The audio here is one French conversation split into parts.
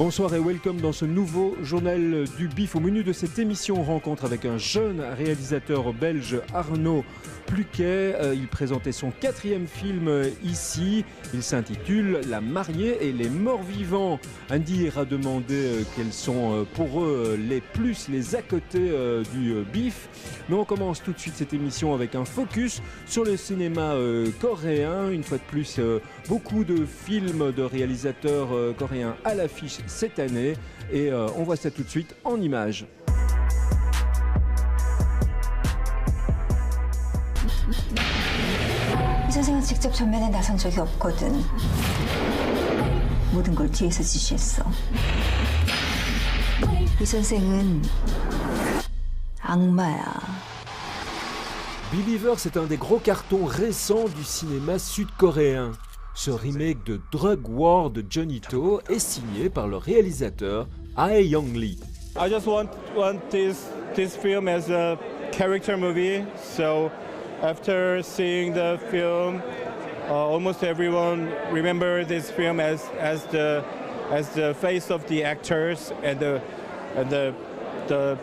Bonsoir et welcome dans ce nouveau journal du BIF. Au menu de cette émission, on rencontre avec un jeune réalisateur belge, Arnaud Pluquet. Il présentait son 4e film ici. Il s'intitule La mariée et les morts vivants. Andir a demandé quels sont pour eux les plus, les à côté du BIF. Mais on commence tout de suite cette émission avec un focus sur le cinéma coréen. Une fois de plus, beaucoup de films de réalisateurs coréens à l'affiche cette année et on voit ça tout de suite en images. 이 선생은 직접 전면에 나선 적이 없거든. 모든 걸 뒤에서 지시했어. 이 선생은 악마야. Believer, c'est un des gros cartons récents du cinéma sud-coréen. Ce remake de Drug War de Johnny To est signé par le réalisateur Ae Young-lee. I just want this film as a character movie. So after seeing the film, almost everyone remember this film as the face of the actors and the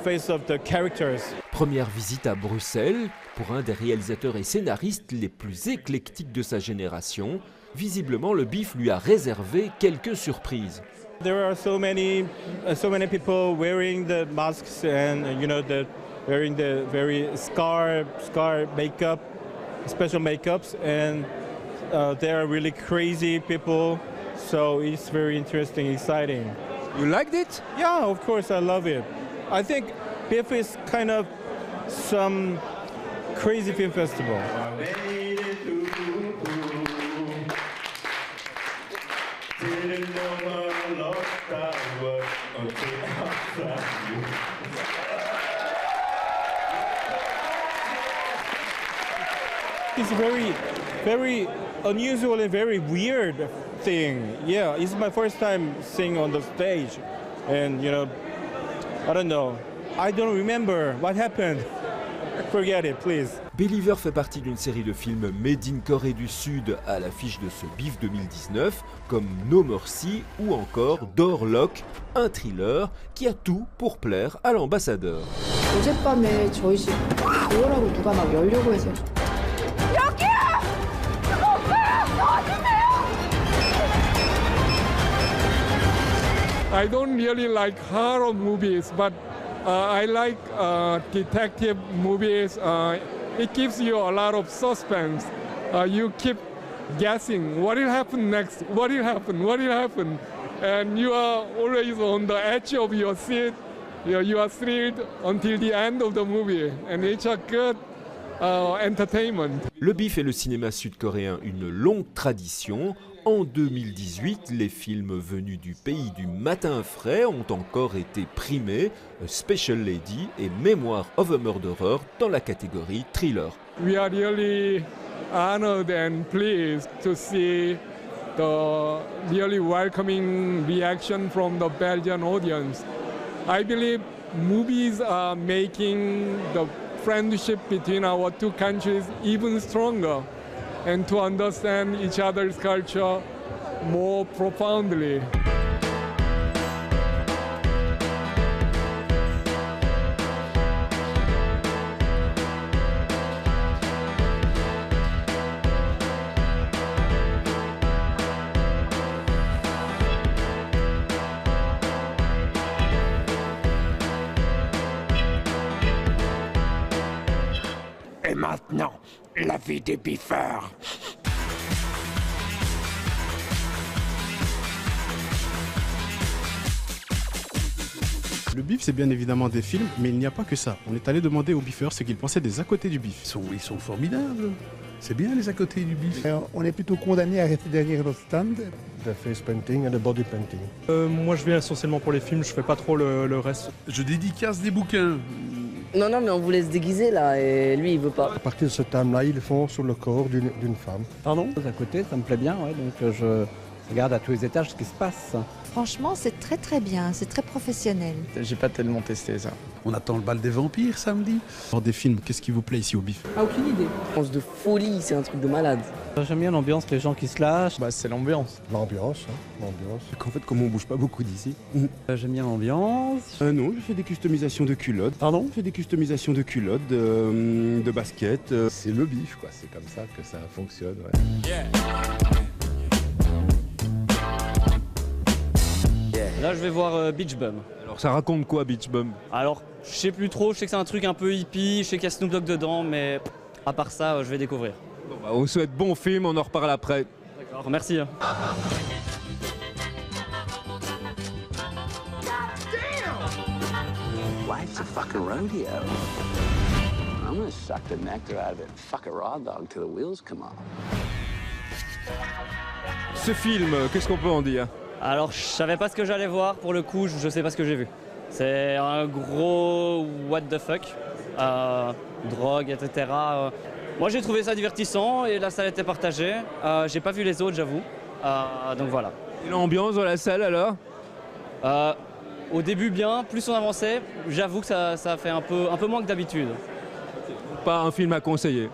face of the characters. Première visite à Bruxelles pour un des réalisateurs et scénaristes les plus éclectiques de sa génération. Visiblement, le BIF lui a réservé quelques surprises. There are so many people wearing the masks and wearing the very scar makeup, special makeups, and they are really crazy people. So it's very interesting, exciting. You liked it? Yeah, of course, I love it. I think BIF is kind of some crazy film festival. It's very unusual and very weird thing. Yeah, it's my first time singing on the stage, and I don't know. I don't remember what happened. Forget it, please. Believer fait partie d'une série de films made in Corée du Sud à l'affiche de ce BIF 2019, comme No Mercy ou encore Door Lock, un thriller qui a tout pour plaire à l'ambassadeur. 어젯밤에 저희 집 도어라고 누가 막 열려고 해서 여기야! 오빠야! 도와주세요! I don't really like horror movies, but I like detective movies. It gives you a lot of suspense. You keep guessing what will happen next, what will happen, what will happen. And you are always on the edge of your seat. You are thrilled until the end of the movie. And it's a good entertainment. Le BIF et le cinéma sud-coréen, une longue tradition. En 2018, les films venus du pays du matin frais ont encore été primés, Special Lady et Memoir of a Murderer dans la catégorie thriller. We are really honored and pleased to see the really welcoming reaction from the Belgian audience. I believe movies are making the friendship between our two countries even stronger, and to understand each other's culture more profoundly. Et maintenant, la vie des biffeurs. Le BIF, c'est bien évidemment des films, mais il n'y a pas que ça. On est allé demander aux biffeurs ce qu'ils pensaient des à côté du BIF. Ils sont formidables. C'est bien les à côté du BIF. On est plutôt condamné à rester derrière notre stand. The face painting and the body painting. Moi je viens essentiellement pour les films, je fais pas trop le reste. Je dédicace des bouquins. Non, mais on vous laisse déguiser là, et lui il veut pas. À partir de ce thème-là, ils le font sur le corps d'une femme. Pardon ? À côté, ça me plaît bien, ouais, donc Regarde à tous les étages ce qui se passe. Franchement, c'est très très bien, c'est très professionnel. J'ai pas tellement testé ça. On attend le bal des vampires samedi. Alors des films, qu'est-ce qui vous plaît ici au BIF? Ah, aucune idée. Je pense de folie, c'est un truc de malade. J'aime bien l'ambiance, les gens qui se lâchent. Bah, c'est l'ambiance. L'ambiance, hein, l'ambiance. En fait, comme on bouge pas beaucoup d'ici. J'aime bien l'ambiance. Non, je fais des customisations de culottes. Pardon? Je fais des customisations de culottes, de baskets. C'est le bif, quoi. C'est comme ça que ça fonctionne. Ouais. Là, je vais voir Beach Bum. Alors, ça raconte quoi, Beach Bum? Alors, je sais plus trop. Je sais que c'est un truc un peu hippie. Je sais qu'il y a Snoop Dogg dedans, mais à part ça, je vais découvrir. Bon, bah, on souhaite bon film. On en reparle après. D'accord, merci. Life's a fucking rodeo. I'm gonna suck the nectar out of it and fuck a raw dog till the wheels come off. Ce film, qu'est-ce qu'on peut en dire? Alors, je savais pas ce que j'allais voir. Pour le coup, je sais pas ce que j'ai vu. C'est un gros what the fuck. Drogue, etc. Moi, j'ai trouvé ça divertissant et la salle était partagée. J'ai pas vu les autres, j'avoue. Donc voilà. Et l'ambiance dans la salle alors? Au début bien, plus on avançait, j'avoue que ça fait un peu moins que d'habitude. Pas un film à conseiller?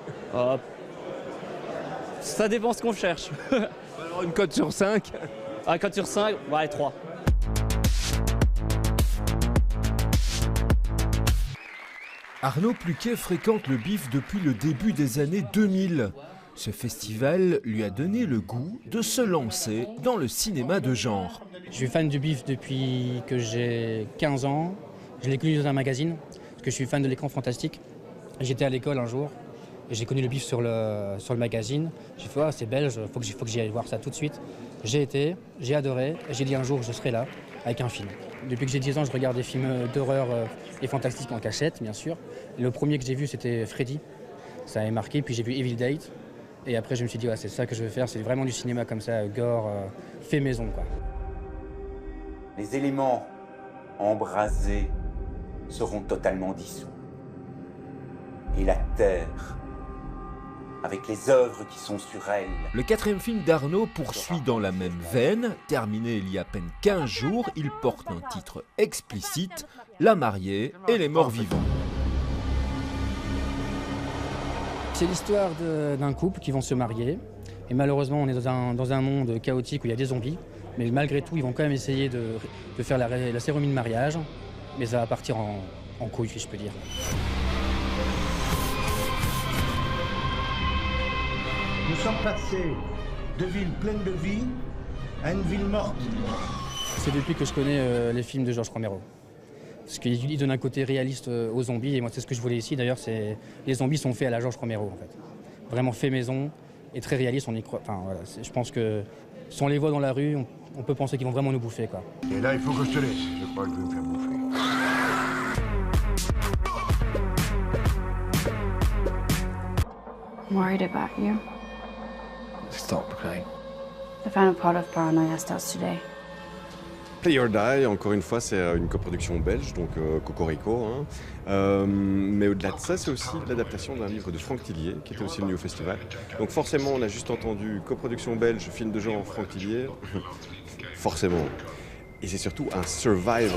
Ça dépend ce qu'on cherche. Alors une cote sur 5? Un cote sur 5, ouais 3. Arnaud Pluquet fréquente le BIF depuis le début des années 2000. Ce festival lui a donné le goût de se lancer dans le cinéma de genre. Je suis fan du BIF depuis que j'ai 15 ans. Je l'ai connu dans un magazine, parce que je suis fan de l'écran fantastique. J'étais à l'école un jour, et j'ai connu le BIF sur le magazine. J'ai fait, c'est belge, faut que j'y aille voir ça tout de suite. J'ai été, j'ai adoré, et j'ai dit un jour je serai là, avec un film. Depuis que j'ai 10 ans, je regarde des films d'horreur et fantastiques en cachette, bien sûr. Et le premier que j'ai vu, c'était Freddy. Ça m'avait marqué, puis j'ai vu Evil Dead. Et après, je me suis dit, c'est ça que je veux faire, c'est vraiment du cinéma comme ça, gore, fait maison, quoi. Les éléments embrasés seront totalement dissous. Et la terre, avec les œuvres qui sont sur elle. Le 4e film d'Arnaud poursuit dans la même veine. Terminé il y a à peine 15 jours, il porte un titre explicite, La mariée et les morts vivants. C'est l'histoire d'un couple qui vont se marier. Et malheureusement, on est dans un monde chaotique où il y a des zombies. Mais malgré tout, ils vont quand même essayer de faire la cérémonie de mariage. Mais ça va partir en couille, si je peux dire. Nous sommes passés de villes pleines de vie à une ville morte. C'est depuis que je connais les films de Georges Romero. Parce qu'il donne un côté réaliste aux zombies, et moi c'est ce que je voulais ici. D'ailleurs, les zombies sont faits à la Georges Romero, en fait. Vraiment fait maison et très réaliste, on y croit. Enfin, voilà, je pense que si on les voit dans la rue, on peut penser qu'ils vont vraiment nous bouffer, quoi. Et là, il faut que je te laisse. Je crois que je vais me faire bouffer. I'm worried about you. Stop, okay? The final part of Paranoia starts today. Play or Die, encore une fois, c'est une coproduction belge, donc Cocorico. Hein. Mais au-delà de ça, c'est aussi l'adaptation d'un livre de Franck Tillier, qui était aussi venu au festival. Donc forcément, on a juste entendu coproduction belge, film de genre Franck Tillier. Forcément. Et c'est surtout un survival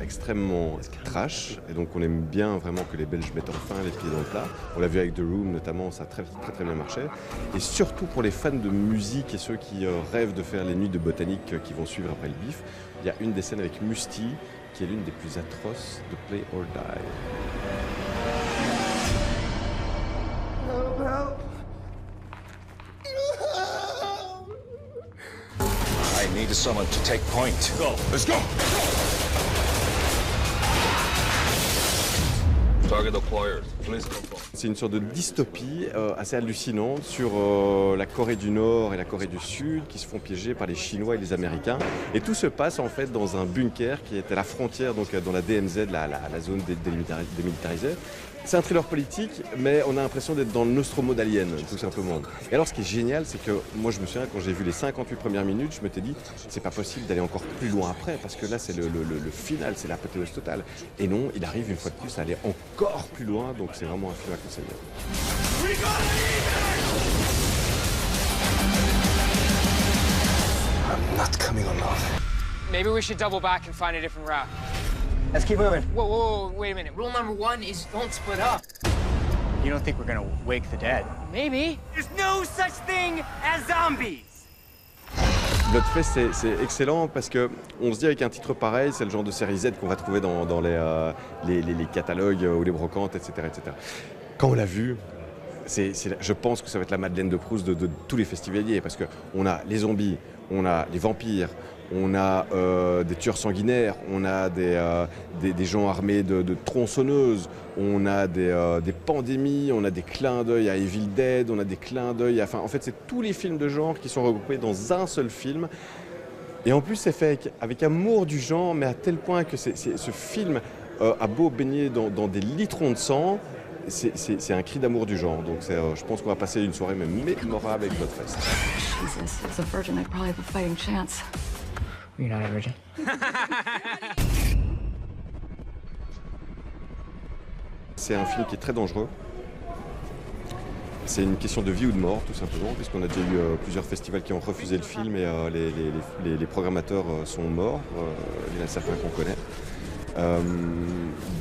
extrêmement trash. Et donc on aime bien vraiment que les Belges mettent enfin les pieds dans le plat. On l'a vu avec The Room notamment, ça a très bien marché. Et surtout pour les fans de musique et ceux qui rêvent de faire les nuits de botanique qui vont suivre après le BIF, il y a une des scènes avec Musty qui est l'une des plus atroces de Play or Die. I need someone to take point. Go. Let's go. Target acquired. Please confirm. C'est une sorte de dystopie assez hallucinante sur la Corée du Nord et la Corée du Sud qui se font piéger par les Chinois et les Américains. Et tout se passe en fait dans un bunker qui est à la frontière, donc dans la DMZ, la zone démilitarisée. C'est un thriller politique, mais on a l'impression d'être dans le Nostromo d'Alien, tout simplement. Et alors, ce qui est génial, c'est que moi, je me souviens, quand j'ai vu les 58 premières minutes, je m'étais dit, c'est pas possible d'aller encore plus loin après, parce que là, c'est le final, c'est l'apothéose totale. Et non, il arrive une fois de plus à aller encore plus loin, donc c'est vraiment un film à conseiller. Maybe we should double back and find a different route. Let's keep moving. Whoa, wait a minute. Rule number 1 is don't split up. You don't think we're gonna wake the dead? Maybe. There's no such thing as zombies. Bloodfest, c'est excellent parce que on se dit avec un titre pareil, c'est le genre de série Z qu'on va trouver dans les catalogues ou les brocantes, etc., etc. Quand on l'a vu, je pense que ça va être la Madeleine de Proust de tous les festivaliers parce qu'on a les zombies, on a les vampires, on a des tueurs sanguinaires, on a des gens armés de tronçonneuses, on a des pandémies, on a des clins d'œil à Evil Dead, on a des clins d'œil à... Enfin, en fait, c'est tous les films de genre qui sont regroupés dans un seul film. Et en plus, c'est fait avec amour du genre, mais à tel point que ce film a beau baigner dans des litrons de sang, c'est un cri d'amour du genre. Donc je pense qu'on va passer une soirée même mémorable avec Bloodfest. Jesus, as a virgin, I probably have a fighting chance. You're not a virgin. C'est un film qui est très dangereux. C'est une question de vie ou de mort, tout simplement, puisqu'on a déjà eu plusieurs festivals qui ont refusé le film et les programmateurs sont morts. Il y en a certains qu'on connaît.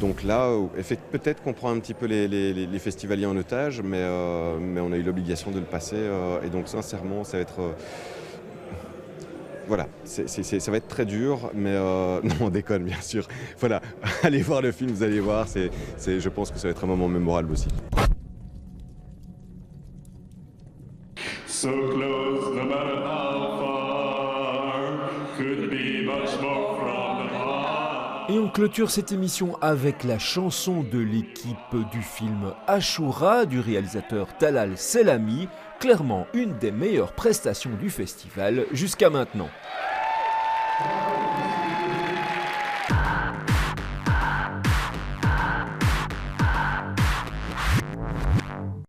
Donc là, peut-être qu'on prend un petit peu les festivaliers en otage, mais on a eu l'obligation de le passer. Et donc sincèrement, ça va être... Voilà, ça va être très dur, mais non, on déconne bien sûr. Voilà, allez voir le film, vous allez voir, je pense que ça va être un moment mémorable aussi. So close, no matter how far, could be much more from the heart. Et on clôture cette émission avec la chanson de l'équipe du film Ashura du réalisateur Talal Selami, clairement une des meilleures prestations du festival jusqu'à maintenant.